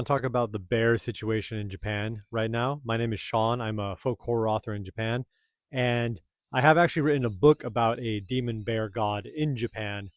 To talk about the bear situation in Japan right now. My name is Sean. I'm a folk horror author in Japan, and I have actually written a book about a demon bear god in Japan.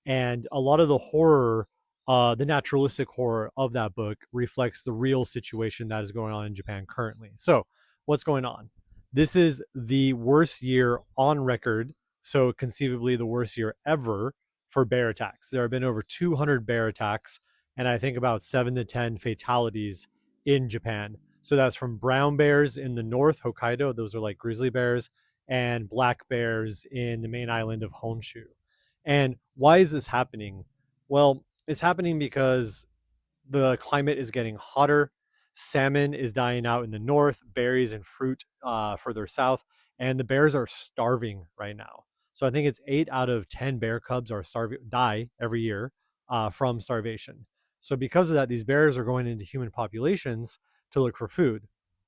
And a lot of the horror, the naturalistic horror of that book reflects the real situation that is going on in Japan currently. So, what's going on? This is the worst year on record, so conceivably the worst year ever for bear attacks. There have been over 200 bear attacks, and I think about 7 to 10 fatalities in Japan. So that's from brown bears in the north, Hokkaido, those are like grizzly bears, and black bears in the main island of Honshu. And why is this happening? Well, it's happening because the climate is getting hotter. Salmon is dying out in the north, berries and fruit further south, and the bears are starving right now. So I think it's 8 out of 10 bear cubs are die every year from starvation. So because of that, these bears are going into human populations to look for food.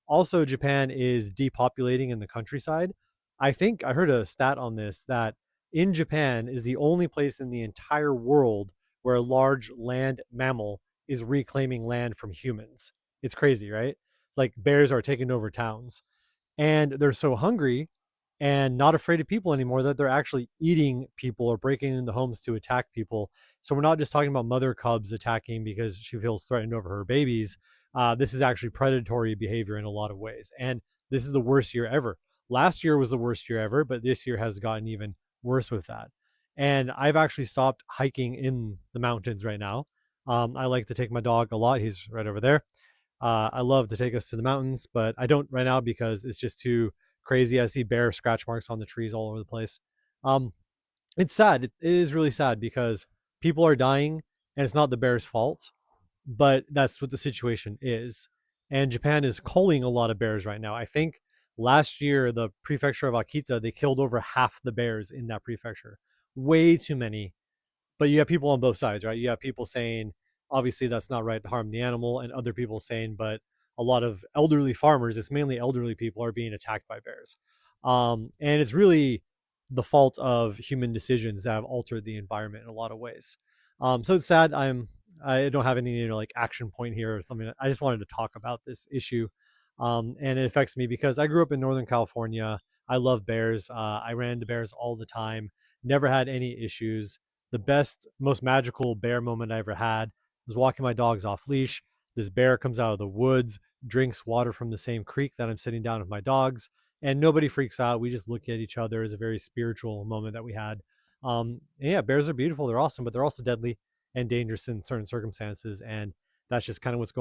Also, Japan is depopulating in the countryside. I think I heard a stat on this that in Japan is the only place in the entire world where a large land mammal is reclaiming land from humans. It's crazy, right? Like bears are taking over towns and they're so hungry and not afraid of people anymore that they're actually eating people or breaking into homes to attack people. So we're not just talking about mother cubs attacking because she feels threatened over her babies. This is actually predatory behavior in a lot of ways. And this is the worst year ever. Last year was the worst year ever, but this year has gotten even worse with that. And I've actually stopped hiking in the mountains right now. I like to take my dog a lot. He's right over there. I love to take us to the mountains, but I don't right now because it's just too crazy. I see bear scratch marks on the trees all over the place. Um, it's sad. It is really sad because people are dying, and it's not the bear's fault, but that's what the situation is. And Japan is culling a lot of bears right now. I think last year, the prefecture of Akita, they killed over half the bears in that prefecture. Way too many, but you have people on both sides, right? You have people saying, obviously, that's not right to harm the animal, and other people saying, but a lot of elderly farmers, it's mainly elderly people, are being attacked by bears. And it's really the fault of human decisions that have altered the environment in a lot of ways. So it's sad. I don't have any like action point here or something. I just wanted to talk about this issue, and it affects me because I grew up in Northern California. I love bears. I ran into bears all the time. Never had any issues. The best, most magical bear moment I ever had was walking my dogs off leash. This bear comes out of the woods, drinks water from the same creek that I'm sitting down with my dogs, and nobody freaks out. We just look at each other. As a very spiritual moment that we had. And yeah, bears are beautiful. They're awesome, but they're also deadly and dangerous in certain circumstances. And that's just kind of what's going on.